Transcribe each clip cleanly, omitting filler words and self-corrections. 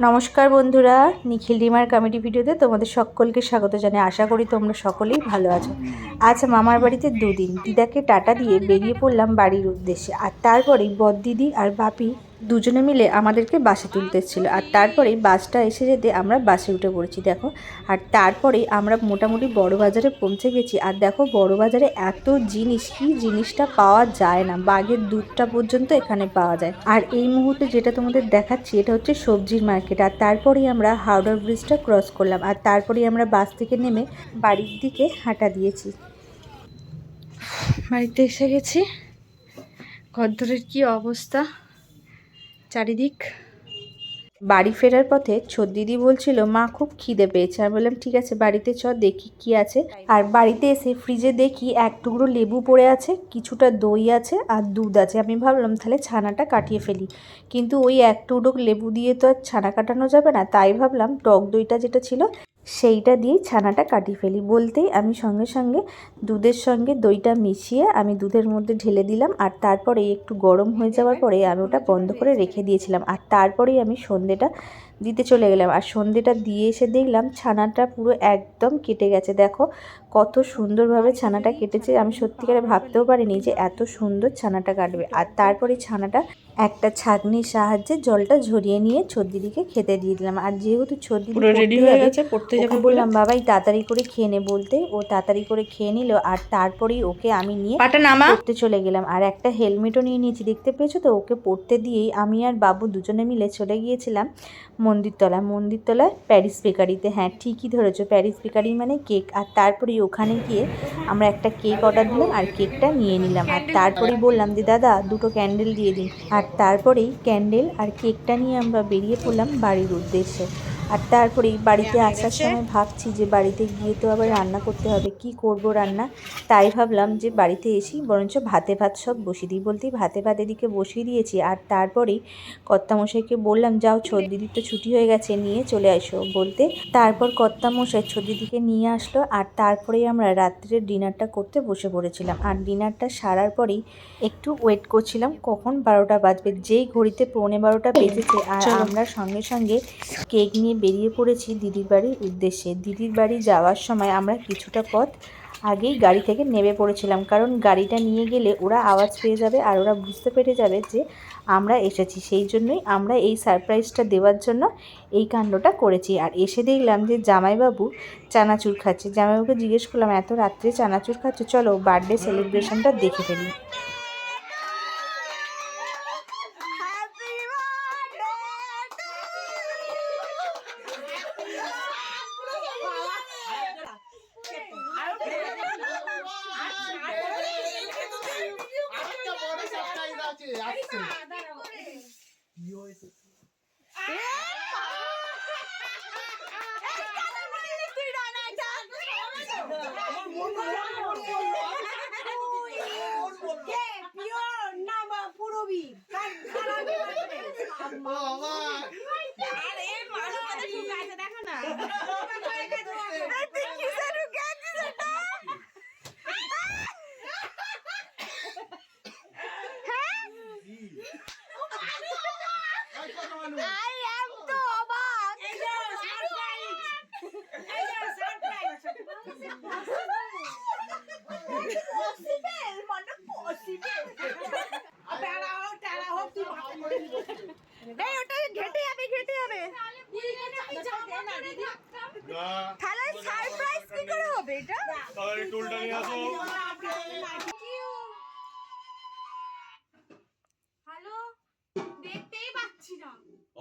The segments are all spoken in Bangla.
নমস্কার বন্ধুরা, নিখিল ডিমার কমেডি ভিডিওতে তোমাদের সকলকে স্বাগত জানাই। আশা করি তোমরা সকলেই ভালো আছো। আজ মামার বাড়িতে দুদিন, দিদাকে টাটা দিয়ে বেরিয়ে পড়লাম বাড়ির উদ্দেশ্যে। আর তারপরেই বড়দিদি আর বাপি দুজনে মিলে আমাদেরকে বাসে তুলতে এসেছিল। আর তারপরেই বাসটা এসে যেতে আমরা বাসে উঠে পড়েছি দেখো। আর তারপরেই আমরা মোটামুটি বড়বাজারে পৌঁছে গেছি। আর দেখো বড়বাজারে এত জিনিস, কি জিনিসটা পাওয়া যায় না, বাঘের দুধটা পর্যন্ত এখানে পাওয়া যায়। আর এই মুহূর্তে যেটা তোমাদের দেখাচ্ছি এটা হচ্ছে সবজির মার্কেট। আর তারপরেই আমরা হাওড়া ব্রিজটা ক্রস করলাম। আর তারপরেই আমরা বাস থেকে নেমে বাড়ির দিকে হাঁটা দিয়েছি। বাড়িতে এসে গেছি। ঘরদোরের কি অবস্থা চারিদিক। বাড়ি ফেরার পথে দিদি বলছিল মা খুব খিদে পেয়েছে। আমি বললাম ঠিক আছে বাড়িতে চ দেখি কি আছে। আর বাড়িতে এসে ফ্রিজে দেখি এক টুকরো লেবু পড়ে আছে, কিছুটা দই আছে আর দুধ আছে। আমি ভাবলাম তাহলে ছানাটা কাটিয়ে ফেলি, কিন্তু ওই এক টুকরো লেবু দিয়ে তো আর ছানা কাটানো যাবে না। তাই ভাবলাম টক দইটা যেটা ছিল সেইটা দিয়েই ছানাটা কাটিয়ে ফেলি। বলতেই আমি সঙ্গে সঙ্গে দুধের সঙ্গে দইটা মিশিয়ে আমি দুধের মধ্যে ঢেলে দিলাম। আর তারপরে একটু গরম হয়ে যাওয়ার পরে আমি ওটা বন্ধ করে রেখে দিয়েছিলাম। আর তারপরেই আমি সন্ধ্যেটা দিতে চলে গেলাম। আর সন্ধ্যেটা দিয়ে এসে দেখলাম ছানাটা পুরো একদম কেটে গেছে। দেখো কত সুন্দরভাবে ছানাটা কেটেছে। আমি সত্যিকারে ভাবতেও পারিনি যে এত সুন্দর ছানাটা কাটবে। আর তারপরে ছানাটা একটা ছাঁকনির সাহায্যে জলটা ঝরিয়ে নিয়ে দিদিকে খেতে দিয়ে দিলাম। আর যেহেতু দিদি রেডি হয়ে গেছে পড়তে যাবে, বললাম বাবাই তাড়াতাড়ি করে খেয়ে নে, বলতে ও তাড়াতাড়ি করে খেয়ে নিল। আর তারপরেই ওকে আমি নিয়ে পড়তে চলে গেলাম। আর একটা হেলমেটও নিয়ে নিয়েছি, দেখতে পেয়েছো তো। ওকে পড়তে দিয়েই আমি আর বাবু দুজনে মিলে চলে গিয়েছিলাম মন্দিরতলায় প্যারিস বেকারিতে। হ্যাঁ ঠিকই ধরেছো, প্যারিস বেকারি মানে কেক। আর তারপরেই ওখানে গিয়ে আমরা একটা কেক অর্ডার দিলাম আর কেকটা নিয়ে নিলাম। আর তারপরেই বললাম যে দাদা দুটো ক্যান্ডেল দিয়ে দিন। আর তারপরেই ক্যান্ডেল আর কেকটা নিয়ে আমরা বেরিয়ে পড়লাম বাড়ির উদ্দেশ্যে। আর তারপরেই বাড়িতে আসার সময় ভাবছি যে বাড়িতে গিয়ে তো আবার রান্না করতে হবে, কি করব রান্না। তাই ভাবলাম যে বাড়িতে এসেই বরঞ্চ ভাত সব বসিয়ে দিই। বলতেই ভাত এদিকে বসিয়ে দিয়েছি। আর তারপরেই কর্তামশাইকে বললাম যাও দিদির তো ছুটি হয়ে গেছে, নিয়ে চলে আসো বলতে। তারপর কর্তামশাই দিদিকে নিয়ে আসলো। আর তারপরেই আমরা রাত্রের ডিনারটা করতে বসে পড়েছিলাম। আর ডিনারটা সারার পরেই একটু ওয়েট করছিলাম কখন 12টা বাজবে। যেই ঘড়িতে 11:15 বেজেছে আর আমরা সঙ্গে সঙ্গে কেক নিয়ে বেরিয়ে পড়েছি দিদির বাড়ির উদ্দেশ্যে। দিদির বাড়ি যাওয়ার সময় আমরা কিছুটা পথ আগেই গাড়ি থেকে নেমে পড়েছিলাম, কারণ গাড়িটা নিয়ে গেলে ওরা আওয়াজ পেয়ে যাবে আর ওরা বুঝতে পেরে যাবে যে আমরা এসেছি। সেই জন্যই আমরা এই সারপ্রাইজটা দেওয়ার জন্য এই কাণ্ডটা করেছি। আর এসে দেখলাম যে জামাইবাবু চানাচুর খাচ্ছে। জামাইবাবুকে জিজ্ঞেস করলাম এত রাত্রে চানাচুর খাচ্ছে, চলো বার্থডে সেলিব্রেশনটা দেখে ফেলি।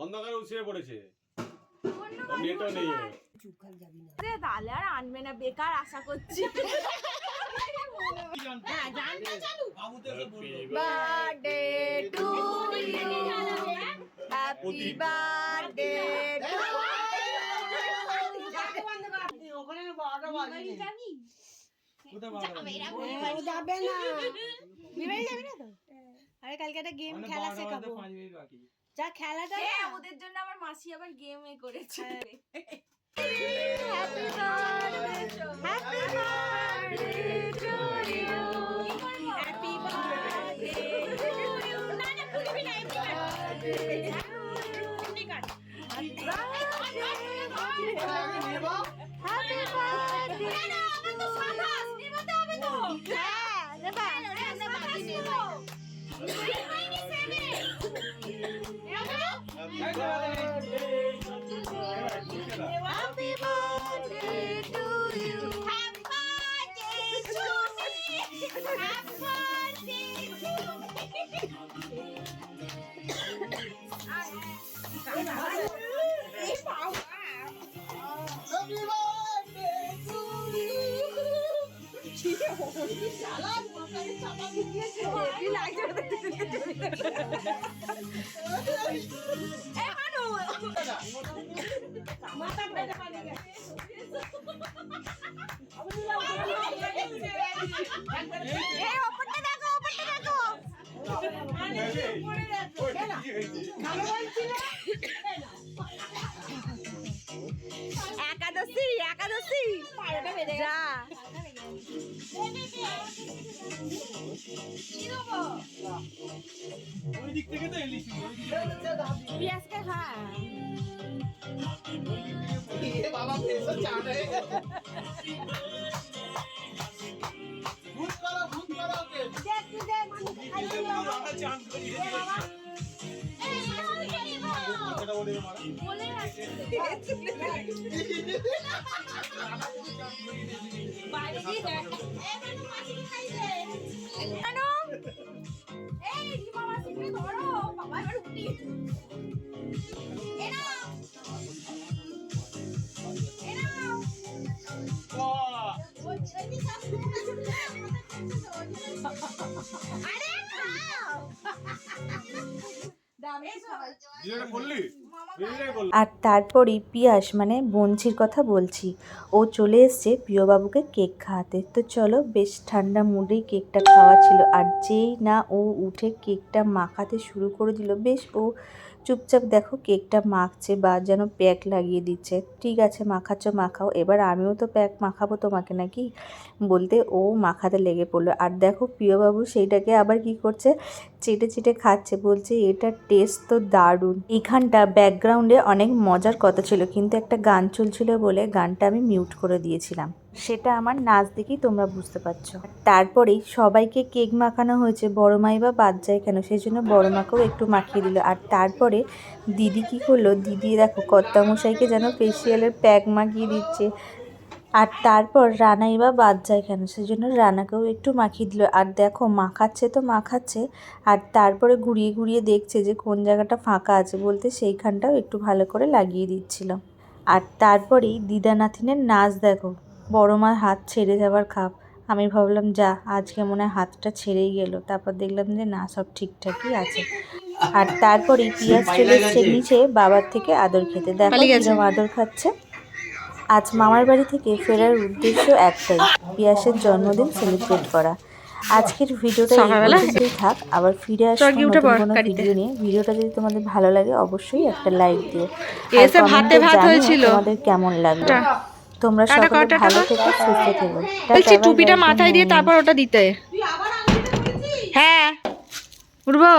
অন্ধকারে উছিয়ে পড়েছে, নেটও নেই। তাহলে আর আনবে না, বেকার আশা করছি। Birthday to you, happy birthday to যাবে না, আরে কালকে একটা গেম খেলা শেখাবো। যা খেলাটা ওদের জন্য আমার মাসি আবার গেম করেছে। Happy birthday to you, happy birthday to you. না না খুলবি না, happy birthday to you. Happy birthday to you. Happy birthday to me. Happy birthday to me. একাদশী একাদশী যা পিয়াজকে খা আর তারপরেই পিয়াস মানে বঞ্চির কথা বলছি, ও চলে এসছে প্রিয়বাবুকে কেক খাওয়াতে। তো চলো, বেশ ঠান্ডা মুডেই কেকটা খাওয়া ছিল। আর যেই না ও উঠে কেকটা মাখাতে শুরু করে দিল, বেশ ও চুপচাপ দেখো কেকটা মাখছে বা যেন প্যাক লাগিয়ে দিচ্ছে। ঠিক আছে, মাখাচ্ছ মাখাও, এবার আমিও তো প্যাক মাখাবো তোমাকে নাকি, বলতে ও মাখাতে লেগে পড়লো। আর দেখো প্রিয়বাবু সেইটাকে আবার কি করছে, চেটে চেটে খাচ্ছে, বলছে এটা টেস্ট তো দারুণ। এইখানটা ব্যাকগ্রাউন্ডে অনেক মজার কথা ছিল, কিন্তু একটা গান চলছিল বলে গানটা আমি মিউট করে দিয়েছিলাম। সেটা আমার নাচ দেখেই তোমরা বুঝতে পারছো। তারপরেই সবাইকে কেক মাখানো হয়েছে, বড় মাই বা বাদ যায় কেন, সেই জন্য বড় মাকেও একটু মাখিয়ে দিল। আর তারপরে দিদি কি করলো, দিদি দেখো কর্তামশাইকে যেন ফেসিয়ালের প্যাক মাখিয়ে দিচ্ছে। আর তারপর রানাই বা বাদ যায় কেন, সেই জন্য রানাকেও একটু মাখিয়ে দিল। আর দেখো মাখাচ্ছে তো মাখাচ্ছে, আর তারপরে ঘুরিয়ে ঘুরিয়ে দেখছে যে কোন জায়গাটা ফাঁকা আছে, বলতে সেইখানটাও একটু ভালো করে লাগিয়ে দিচ্ছিল। আর তারপরেই দিদা নাতিনের নাচ দেখো, বড় মার হাত ছেড়ে যাওয়ার খাপ। আমি ভাবলাম যা আজকে মনে হয় হাতটা ছেড়েই গেল, তারপর দেখলাম যে না, সব ঠিকঠাকই আছে। আর তারপরেই পিয়াস চলে এসছে নিচে বাবার থেকে আদর খেতে। দেখো কিরম আদর খাচ্ছে। আজ মামার বাড়ি থেকে ফেরার উদ্দেশ্য একটাই, পিয়াসের জন্মদিন সেলিব্রেট করা। আজকের ভিডিওটা এই পর্যন্তই থাক, আবার ফিরে আসবো নতুন কোনো ভিডিও নিয়ে। ভিডিওটা যদি তোমাদের ভালো লাগে অবশ্যই একটা লাইক দিও, আর কমেন্টে জানিও তোমাদের কেমন লাগলো। তোমরা সকলে ভালো থেকো, সুস্থ থেকো। টুপিটা মাথায় দিয়ে তারপর ওটা দিতে। হ্যাঁ উঠবো।